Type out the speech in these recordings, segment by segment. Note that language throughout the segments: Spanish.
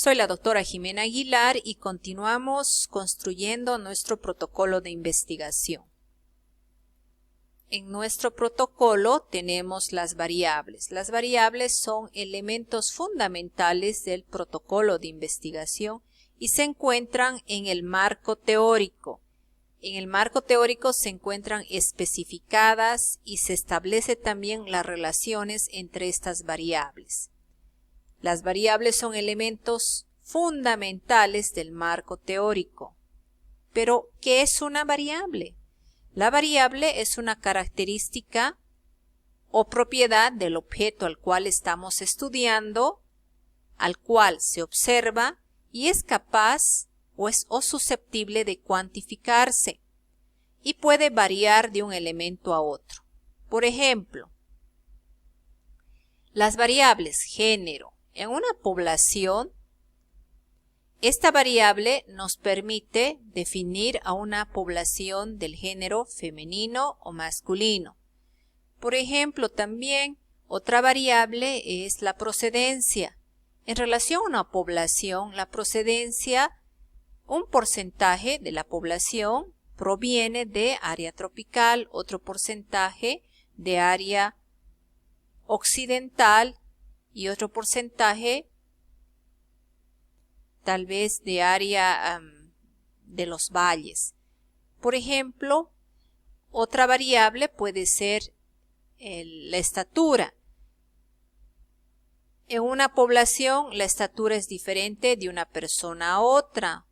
Soy la doctora Jimena Aguilar y continuamos construyendo nuestro protocolo de investigación. En nuestro protocolo tenemos las variables. Las variables son elementos fundamentales del protocolo de investigación y se encuentran en el marco teórico. En el marco teórico se encuentran especificadas y se establece también las relaciones entre estas variables. Las variables son elementos fundamentales del marco teórico. Pero, ¿qué es una variable? La variable es una característica o propiedad del objeto al cual estamos estudiando, al cual se observa y es capaz o susceptible de cuantificarse y puede variar de un elemento a otro. Por ejemplo, las variables género. En una población, esta variable nos permite definir a una población del género femenino o masculino. Por ejemplo, también otra variable es la procedencia. En relación a una población, la procedencia, un porcentaje de la población proviene de área tropical, otro porcentaje de área occidental y otro porcentaje tal vez de área de los valles. Por ejemplo, otra variable puede ser la estatura. En una población la estatura es diferente de una persona a otra.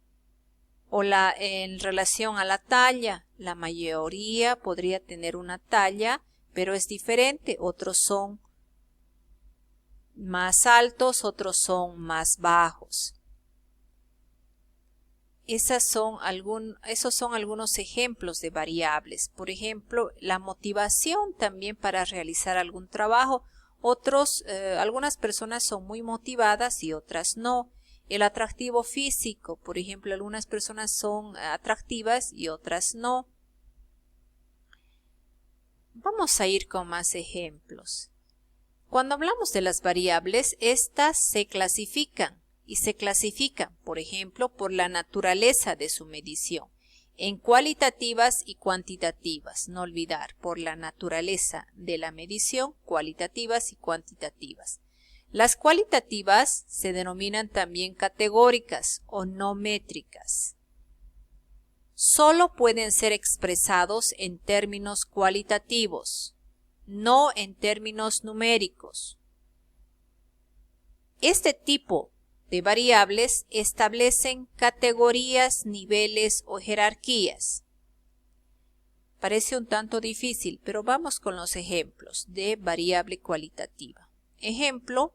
O en relación a la talla, la mayoría podría tener una talla, pero es diferente. Otros son más altos, otros son más bajos. Esos son algunos ejemplos de variables. Por ejemplo, la motivación también para realizar algún trabajo. Algunas personas son muy motivadas y otras no. El atractivo físico, por ejemplo, algunas personas son atractivas y otras no. Vamos a ir con más ejemplos. Cuando hablamos de las variables, estas se clasifican. Y se clasifican, por ejemplo, por la naturaleza de su medición, en cualitativas y cuantitativas. No olvidar, por la naturaleza de la medición, cualitativas y cuantitativas. Las cualitativas se denominan también categóricas o no métricas. Solo pueden ser expresados en términos cualitativos, no en términos numéricos. Este tipo de variables establecen categorías, niveles o jerarquías. Parece un tanto difícil, pero vamos con los ejemplos de variable cualitativa. Ejemplo,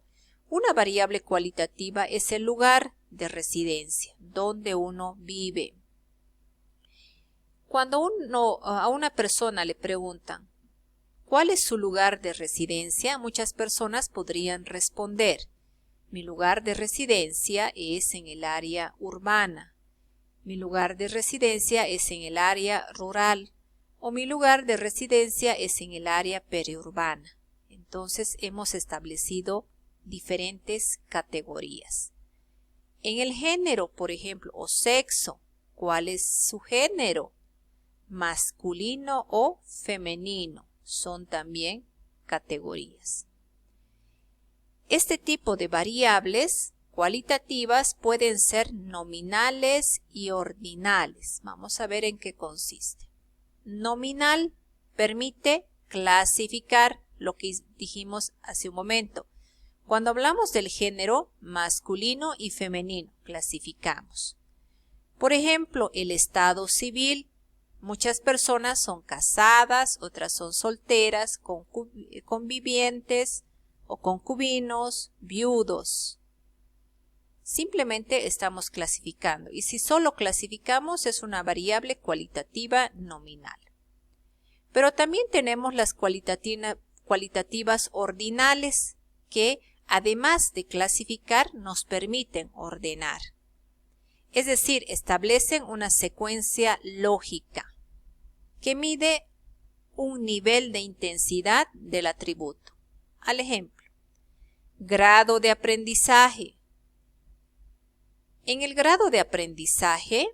una variable cualitativa es el lugar de residencia, donde uno vive. Cuando a una persona le preguntan ¿cuál es su lugar de residencia? Muchas personas podrían responder: mi lugar de residencia es en el área urbana. Mi lugar de residencia es en el área rural. O mi lugar de residencia es en el área periurbana. Entonces hemos establecido diferentes categorías. En el género, por ejemplo, o sexo, ¿cuál es su género? Masculino o femenino. Son también categorías. Este tipo de variables cualitativas pueden ser nominales y ordinales. Vamos a ver en qué consiste. Nominal permite clasificar lo que dijimos hace un momento. Cuando hablamos del género masculino y femenino, clasificamos. Por ejemplo, el estado civil. Muchas personas son casadas, otras son solteras, convivientes o concubinos, viudos. Simplemente estamos clasificando y si solo clasificamos es una variable cualitativa nominal. Pero también tenemos las cualitativas ordinales que además de clasificar nos permiten ordenar. Es decir, establecen una secuencia lógica que mide un nivel de intensidad del atributo. Al ejemplo, grado de aprendizaje, En el grado de aprendizaje,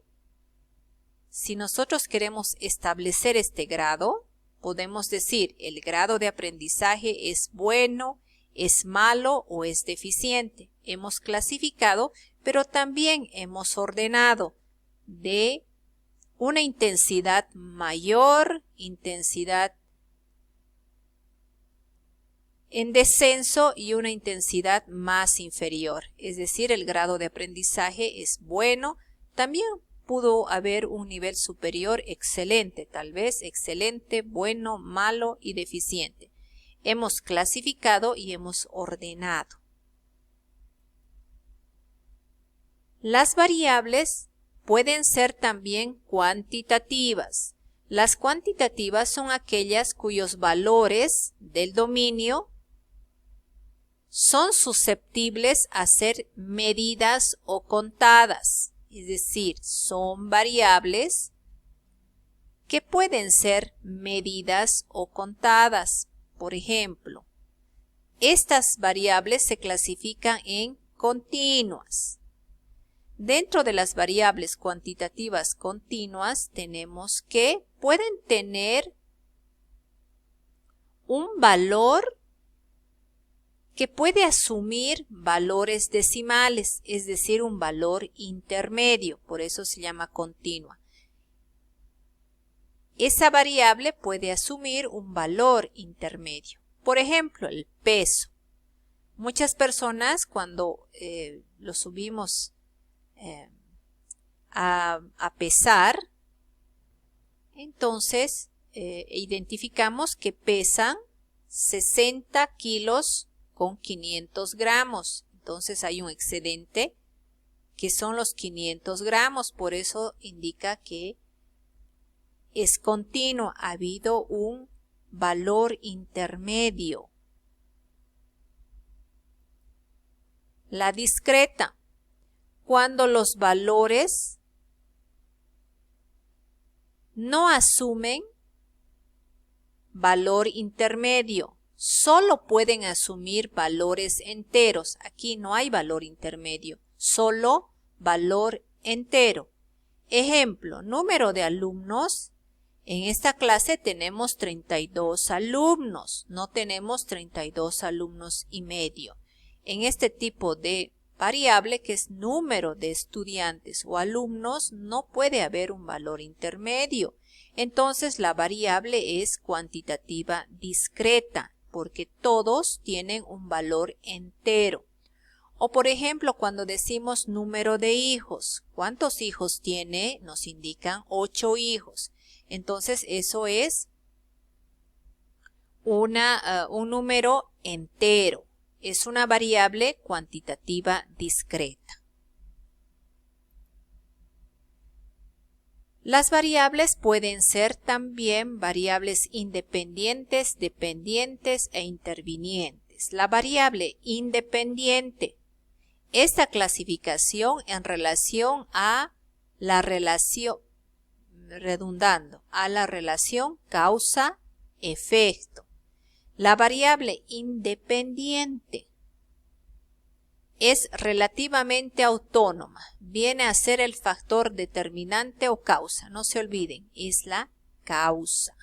si nosotros queremos establecer este grado, podemos decir el grado de aprendizaje es bueno, es malo o es deficiente. Hemos clasificado, pero también hemos ordenado de una intensidad mayor, intensidad en descenso y una intensidad más inferior. Es decir, el grado de aprendizaje es bueno. También pudo haber un nivel superior excelente, tal vez excelente, bueno, malo y deficiente. Hemos clasificado y hemos ordenado. Las variables pueden ser también cuantitativas. Las cuantitativas son aquellas cuyos valores del dominio son susceptibles a ser medidas o contadas. Es decir, son variables que pueden ser medidas o contadas. Por ejemplo, estas variables se clasifican en continuas. Dentro de las variables cuantitativas continuas tenemos que pueden tener un valor que puede asumir valores decimales, es decir, un valor intermedio, por eso se llama continua. Esa variable puede asumir un valor intermedio. Por ejemplo, el peso. Muchas personas cuando lo subimos a pesar, entonces identificamos que pesan 60 kilos con 500 gramos. Entonces hay un excedente que son los 500 gramos, por eso indica que es continuo, ha habido un valor intermedio. La discreta, cuando los valores no asumen valor intermedio, solo pueden asumir valores enteros. Aquí no hay valor intermedio, solo valor entero. Ejemplo, número de alumnos. En esta clase tenemos 32 alumnos, no tenemos 32 alumnos y medio. En este tipo de variable, que es número de estudiantes o alumnos, no puede haber un valor intermedio. Entonces la variable es cuantitativa discreta, porque todos tienen un valor entero. O por ejemplo, cuando decimos número de hijos, ¿cuántos hijos tiene? Nos indican 8 hijos. Entonces eso es un número entero. Es una variable cuantitativa discreta. Las variables pueden ser también variables independientes, dependientes e intervinientes. La variable independiente, esta clasificación en relación a la relación, redundando, a la relación causa-efecto. La variable independiente es relativamente autónoma, viene a ser el factor determinante o causa, no se olviden, es la causa.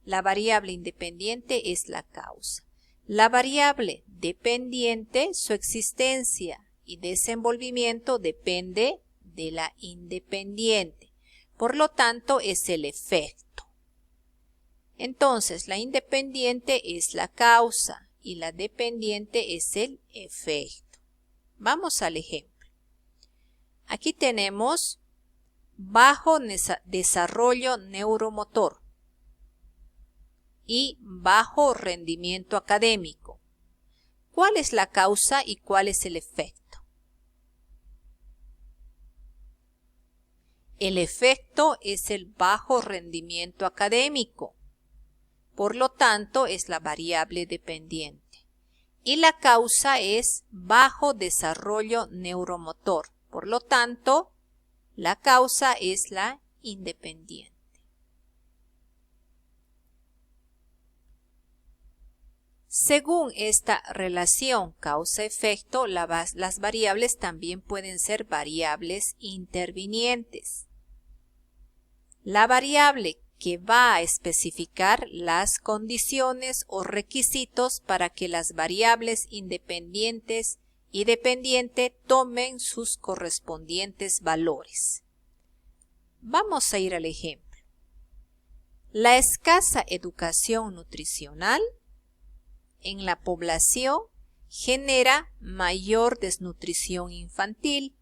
La variable independiente es la causa. La variable dependiente, su existencia y desenvolvimiento depende de la independiente, por lo tanto es el efecto. Entonces la independiente es la causa y la dependiente es el efecto. Vamos al ejemplo. Aquí tenemos bajo desarrollo neuromotor y bajo rendimiento académico. ¿Cuál es la causa y cuál es el efecto? El efecto es el bajo rendimiento académico, por lo tanto es la variable dependiente. Y la causa es bajo desarrollo neuromotor. Por lo tanto, la causa es la independiente. Según esta relación causa-efecto, las variables también pueden ser variables intervinientes. La variable que va a especificar las condiciones o requisitos para que las variables independientes y dependiente tomen sus correspondientes valores. Vamos a ir al ejemplo. La escasa educación nutricional en la población genera mayor desnutrición infantil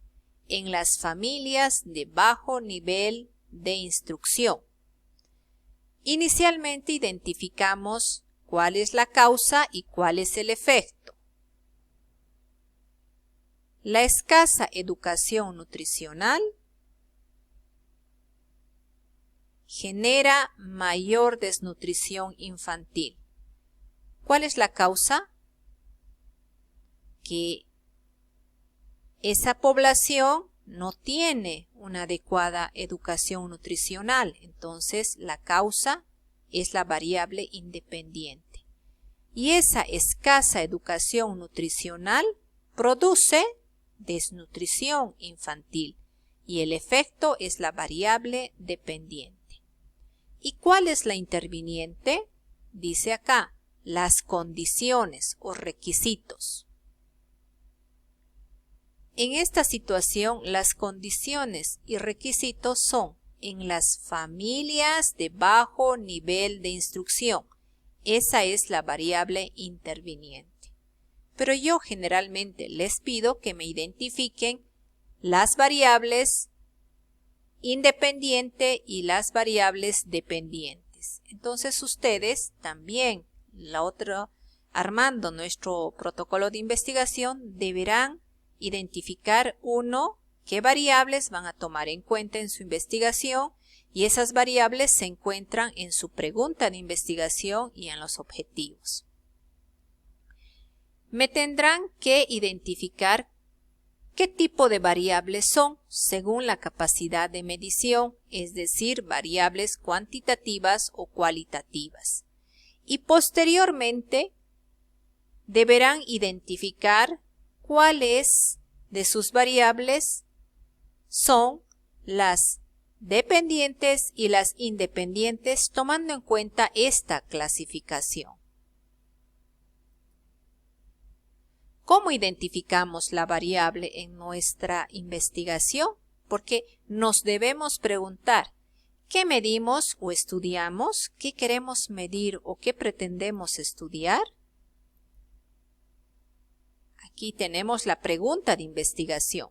en las familias de bajo nivel de instrucción. Inicialmente identificamos cuál es la causa y cuál es el efecto. La escasa educación nutricional genera mayor desnutrición infantil. ¿Cuál es la causa? Que esa población no tiene una adecuada educación nutricional. Entonces, la causa es la variable independiente. Y esa escasa educación nutricional produce desnutrición infantil. Y el efecto es la variable dependiente. ¿Y cuál es la interviniente? Dice acá, las condiciones o requisitos. En esta situación, las condiciones y requisitos son en las familias de bajo nivel de instrucción. Esa es la variable interviniente. Pero yo generalmente les pido que me identifiquen las variables independiente y las variables dependientes. Entonces ustedes también, armando nuestro protocolo de investigación, deberán identificar qué variables van a tomar en cuenta en su investigación, y esas variables se encuentran en su pregunta de investigación y en los objetivos. Me tendrán que identificar qué tipo de variables son según la capacidad de medición, es decir, variables cuantitativas o cualitativas. Y posteriormente deberán identificar cuáles de sus variables son las dependientes y las independientes, tomando en cuenta esta clasificación. ¿Cómo identificamos la variable en nuestra investigación? Porque nos debemos preguntar, ¿qué medimos o estudiamos? ¿Qué queremos medir o qué pretendemos estudiar? Aquí tenemos la pregunta de investigación.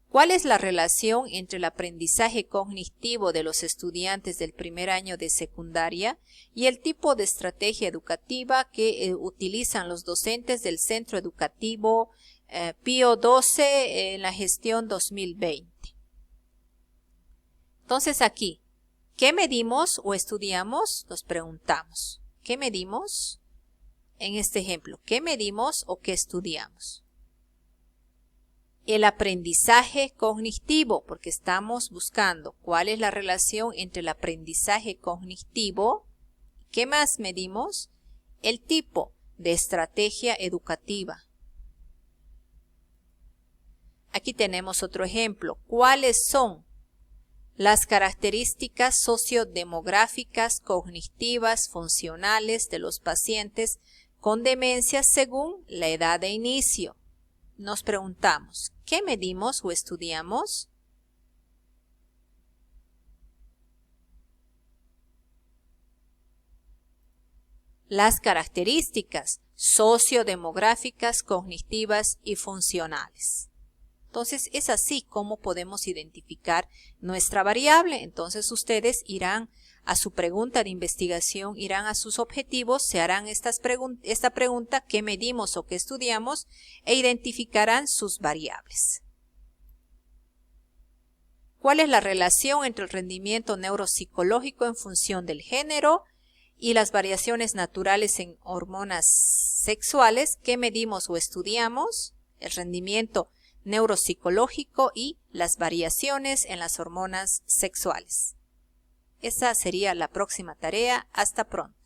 ¿Cuál es la relación entre el aprendizaje cognitivo de los estudiantes del primer año de secundaria y el tipo de estrategia educativa que utilizan los docentes del Centro Educativo Pío XII en la gestión 2020? Entonces aquí, ¿qué medimos o estudiamos? Nos preguntamos. ¿Qué medimos? En este ejemplo, ¿qué medimos o qué estudiamos? El aprendizaje cognitivo, porque estamos buscando cuál es la relación entre el aprendizaje cognitivo. ¿Qué más medimos? El tipo de estrategia educativa. Aquí tenemos otro ejemplo. ¿Cuáles son las características sociodemográficas, cognitivas, funcionales de los pacientes con demencia según la edad de inicio? Nos preguntamos, ¿qué medimos o estudiamos? Las características sociodemográficas, cognitivas y funcionales. Entonces, es así como podemos identificar nuestra variable. Entonces, ustedes irán a su pregunta de investigación, irán a sus objetivos, se harán esta pregunta, ¿qué medimos o qué estudiamos? E identificarán sus variables. ¿Cuál es la relación entre el rendimiento neuropsicológico en función del género y las variaciones naturales en hormonas sexuales? ¿Qué medimos o estudiamos? El rendimiento neuropsicológico y las variaciones en las hormonas sexuales. Esa sería la próxima tarea. Hasta pronto.